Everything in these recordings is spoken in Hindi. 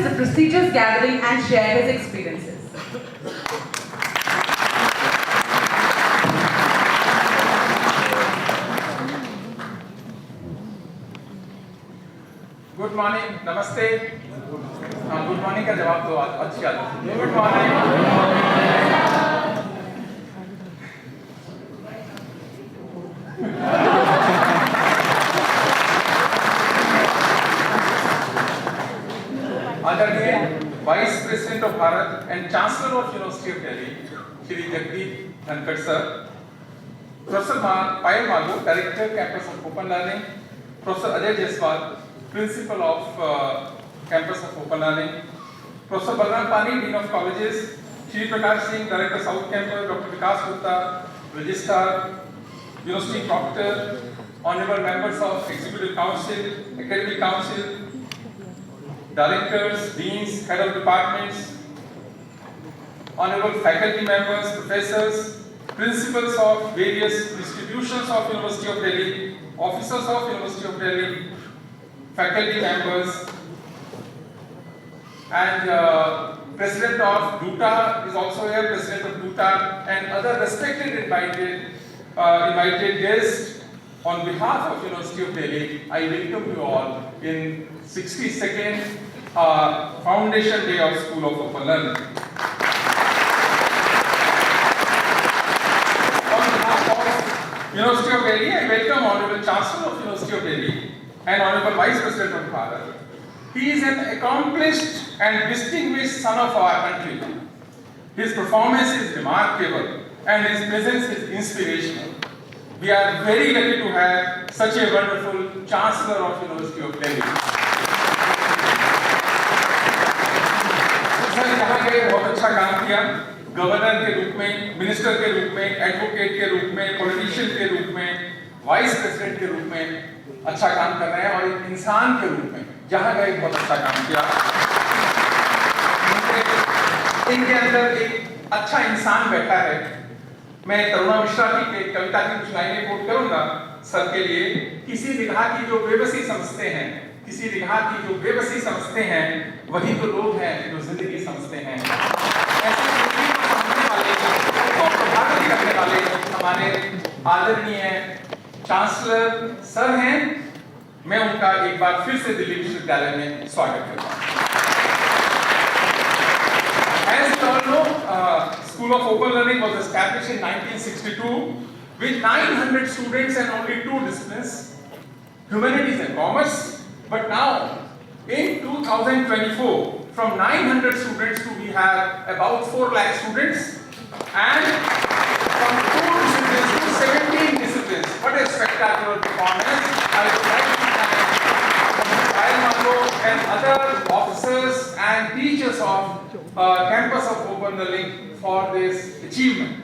organized the prestigious gathering and shared his experiences. Good morning, नमस्ते। हाँ, गुड मॉर्निंग का जवाब दो, अच्छी आदत। Good morning. आदरणीय vice president of Bharat and chancellor of university of Delhi Shri Jagdeep Dhankhar sir, professor Payal Malu, director campus of open learning, professor Ajay Jaiswal, principal of campus of open learning, professor Balram Pani, dean of colleges, Shri Prakash Singh, director south campus, doctor Vikas Gupta, registrar university proctor, honourable members of executive council, academic council, directors, deans, head of departments, honorable faculty members, professors, principals of various institutions of University of Delhi, officers of University of Delhi, faculty members, and president of DUTA is also here, president of DUTA, and other respected invited guests. On behalf of University of Delhi, I welcome you all in 62nd Foundation Day of School of Open Learning. On behalf of University of Delhi, I welcome Honorable Chancellor of University of Delhi and Honorable Vice President of Bharat. He is an accomplished and distinguished son of our country. His performance is remarkable and his presence is inspirational. We are very lucky to have such a wonderful Chancellor of University of Delhi. Sir यहाँ गए बहुत अच्छा काम किया, गवर्नर के रूप में, मिनिस्टर के रूप में, एडवोकेट के रूप में, पॉलिटिशियन के रूप में, वाइस प्रेसिडेंट के रूप में अच्छा काम कर रहे हैं और एक इंसान के रूप में जहाँ गए बहुत अच्छा काम किया। इनके अंदर एक अच्छा इंसान बैठा है। मैं तरुणा मिश्रा की कविता की कुछ लाइनें कोट करूंगा सर के लिए। किसी निगाह की जो बेबसी समझते हैं, किसी निगाह की जो बेबसी समझते हैं, वही तो लोग हैं जो जिंदगी समझते हैं। ऐसे जिंदगी को समझने वाले, को प्रभावित करने वाले हमारे आदरणीय चांसलर सर हैं। मैं उनका एक बार फिर से दिल्ली विश्वविद्यालय में स्वागत करता हूँ। As you all know, School of Open Learning was established in 1962 with 900 students and only 2 disciplines, humanities and commerce. But now, in 2024, from 900 students to we have about 4 lakh students, and from 2 disciplines to 17 disciplines. What a spectacular performance! I would like to thank Payan Malu and other officers and teachers of campus of Open Learning for this achievement.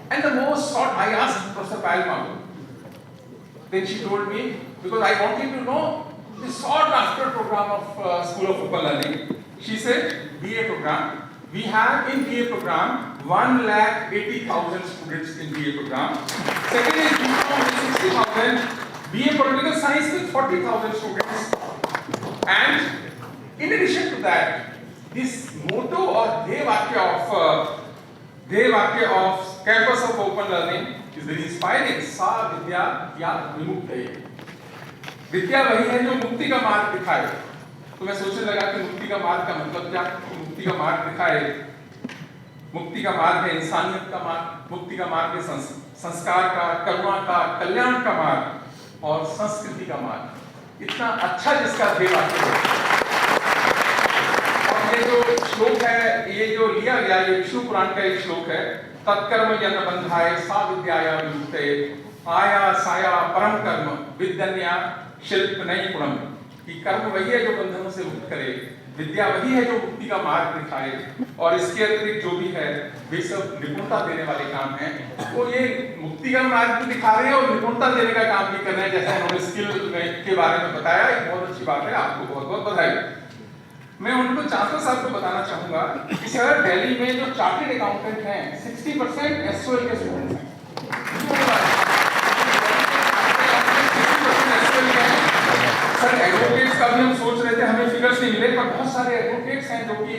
And the most sought, I asked Professor Payan Malu. Then she told me, because I wanted to know the sought after program of School of Open Learning. She said, BA program. We have in BA program 1,80,000 students in BA program. Second is BCom with 60,000. BA Political Science with 40,000 students. And in addition to that, this motto or Devakya of Campus of Open Learning is very inspiring. Sa Vidya Ya Vimukti. विद्या वही है जो मुक्ति का मार्ग दिखाए। तो मैं सोचने लगा कि मुक्ति का मार्ग का मतलब क्या? मुक्ति का मार्ग दिखाए। मुक्ति का मार्ग है इंसानियत का मार्ग, मुक्ति का मार्ग है संस्कार का, करुणा का, कल्याण का मार्ग और संस्कृति का मार्ग। इतना अच्छा जिसका देवाक्य है। ये जो श्लोक है, ये जो लिया गया, ये विष्णु पुराण का एक श्लोक है। तत्कर्म यन बंधाय सा विद्याया विमुक्ते आया साया परम कर्म विद्यन्या शिल्प नहीं पुणम। कि कर्म वही है जो बंधनों से मुक्त करे, विद्या वही है जो मुक्ति का मार्ग दिखाए, और इसके अतिरिक्त जो भी है वे सब निपुणता देने वाले काम हैं। वो ये मुक्ति का मार्ग भी दिखा रहे हैं और निपुणता देने का काम भी कर रहे हैं, जैसे उन्होंने स्किल के बारे में बताया। एक बहुत अच्छी बात है, आपको बहुत बहुत बधाई। मैं उनको चांसलर साहब को बताना चाहूंगा कि सर दिल्ली में जो चार्टर्ड अकाउंटेंट हैं 60% एसओएल के स्टूडेंट्स हैं। सर एडवोकेट्स का भी हम सोच रहे थे, हमें फिगर्स लॉयर्स नहीं मिले, पर बहुत सारे एडवोकेट्स हैं जो कि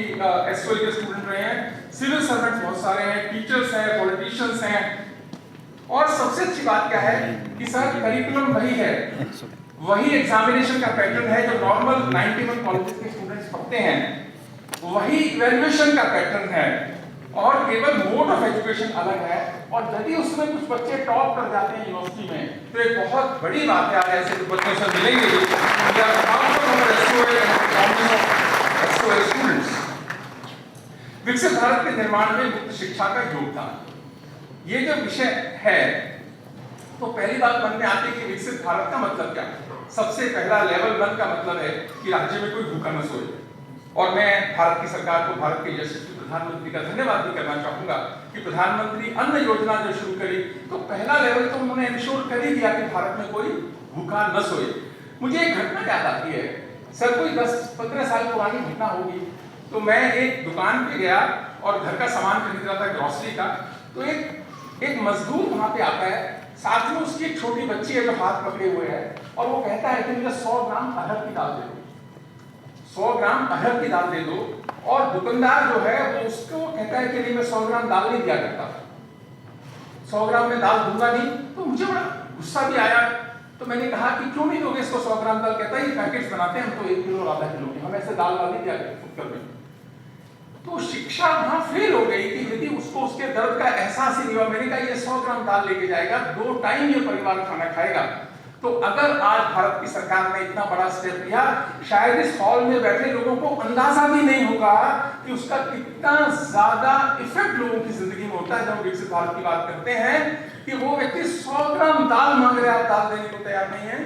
एसओए के स्टूडेंट रहे हैं, सिविल सर्वेंट्स बहुत सारे हैं, टीचर्स हैं, पॉलिटिशियंस हैं। और सबसे अच्छी बात क्या है कि सर करिकुलम वही है, वही एग्जामिनेशन का पैटर्न है जो नॉर्मल 91 कॉलेजेस के स्टूडेंट्स पढ़ते हैं, वही इवैल्यूएशन का पैटर्न है, और केवल मोड ऑफ एजुकेशन अलग है। और यदि उसमें कुछ बच्चे टॉप कर जाते हैं यूनिवर्सिटी में तो एक बहुत बड़ी बात है, ऐसे कुछ बच्चों से मिलेंगे स्टूडेंट्स। विकसित भारत के निर्माण में मुक्त शिक्षा का योगदान, ये जो विषय है, तो पहली बात मन में आती है कि विकसित भारत का मतलब क्या है। सबसे पहला लेवल 1 का मतलब है कि राज्य में कोई भूखा न सोए। और मैं भारत की सरकार को, भारत के यशस्वी प्रधानमंत्री का धन्यवाद भी करना चाहूंगा कि प्रधानमंत्री अन्न योजना जो शुरू करी तो पहला लेवल तो उन्होंने इंश्योर कर ही दिया कि भारत में कोई भूखा न सोए। मुझे एक घटना याद आती है सर, कोई 10-15 साल पुरानी घटना होगी। तो मैं एक दुकान पे गया और घर का सामान खरीद रहा था, ग्रोसरी का। तो एक मजदूर वहां पे आता है, साथ में उसकी एक छोटी बच्ची है जो हाथ पकड़े हुए है, और वो कहता है कि मुझे 100 ग्राम अरहर की दाल दे दो, 100 ग्राम अरहर की दाल दे दो। और दुकानदार जो है वो उसको कहता है कि नहीं, मैं 100 ग्राम दाल नहीं दिया करता, 100 ग्राम में दाल दूंगा नहीं। तो मुझे बड़ा गुस्सा भी आया, तो मैंने कहा कि क्यों नहीं दोगे इसको 100 ग्राम दाल। कहता है ये पैकेट्स बनाते हैं हम तो 1 किलो और आधा किलो की, हम ऐसे दाल नहीं दिया करते में। तो शिक्षा वहां फेल हो गई कि यदि उसको उसके दर्द का एहसास ही नहीं हुआ। मैंने कहा ये 100 ग्राम दाल लेके जाएगा, 2 टाइम ये परिवार खाना खाएगा। तो अगर आज भारत की सरकार ने इतना बड़ा स्टेप लिया, शायद इस हॉल में बैठे लोगों को अंदाजा भी नहीं होगा कि उसका कितना ज्यादा इफेक्ट लोगों की जिंदगी में होता है। जब विकसित भारत की बात करते हैं कि वो व्यक्ति 100 ग्राम दाल मांग रहे हैं, आप दाल देने को तैयार नहीं है।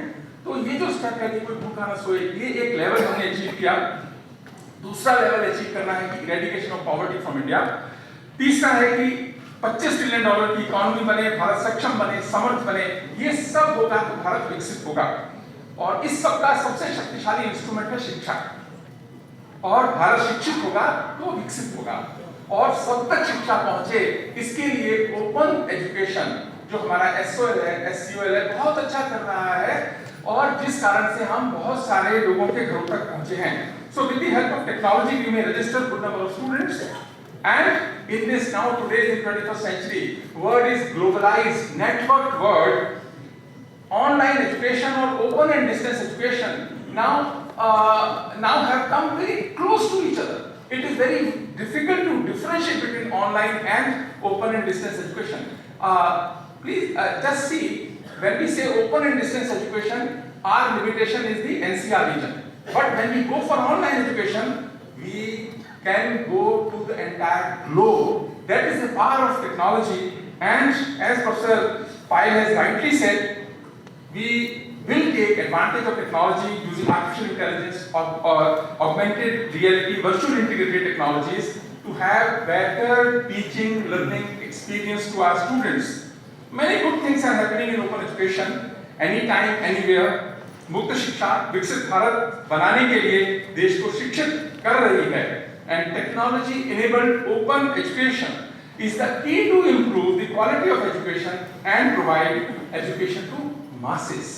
तो ये जो स्टेप है कि कोई भूखा न सोए, ये एक लेवल हमने अचीव किया। दूसरा लेवल अचीव करना है कि eradication of poverty from India. तीसरा है कि $25 ट्रिलियन की इकोनॉमी बने, भारत सक्षम बने, समर्थ बने। ये सब होगा तो भारत विकसित होगा। और इस सब का सबसे शक्तिशाली इंस्ट्रूमेंट है शिक्षा। और भारत शिक्षित होगा तो विकसित होगा। और सब तक शिक्षा पहुंचे, इसके लिए ओपन एजुकेशन जो हमारा एसओएल है, एससीओएल है, बहुत अच्छा कर रहा है, और जिस कारण से हम बहुत सारे लोगों के घरों तक पहुंचे हैं। So with the help of technology, we may register good number of students, and in this now today in 21st century, world is globalized, networked world, online education or open and distance education now have come very close to each other. It is very difficult to differentiate between online and open and distance education. Please just see, when we say open and distance education, our limitation is the NCR region. But when we go for online education, we can go to the entire globe. That is the power of technology. And as Professor Pyle has rightly said, we will take advantage of technology using artificial intelligence or augmented reality, virtual integrated technologies to have better teaching, learning experience to our students. Many good things are happening in open education, anytime, anywhere. मुक्त शिक्षा विकसित भारत बनाने के लिए देश को शिक्षित कर रही है। And technology enabled open education is the key to improve the quality of education and provide education to masses,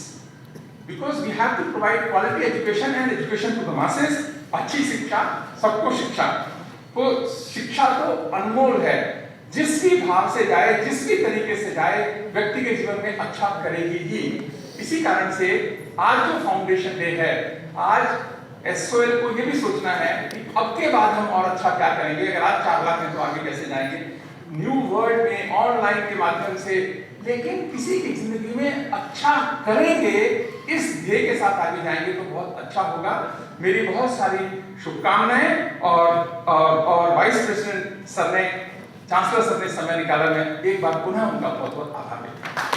because we have to provide quality education and education to the masses. अच्छी शिक्षा, सबको शिक्षा। तो शिक्षा तो अनमोल है, जिस भी भाव से जाए, जिस भी तरीके से जाए, व्यक्ति के जीवन में अच्छा करेगी ही। इसी कारण से आज जो फाउंडेशन डे है, आज एसओएल को ये भी सोचना है कि अब के बाद हम और अच्छा क्या करेंगे। अगर आज 4 लाख हैं तो आगे कैसे जाएंगे न्यू वर्ल्ड में, ऑनलाइन के माध्यम से, लेकिन किसी की जिंदगी में अच्छा करेंगे, इस ध्येय के साथ आगे जाएंगे तो बहुत अच्छा होगा। मेरी बहुत सारी शुभकामनाएं। और वाइस प्रेसिडेंट सर ने, चांसलर सर ने समय निकाला, मैं एक बार पुनः उनका बहुत बहुत आभार व्यक्त करता हूं।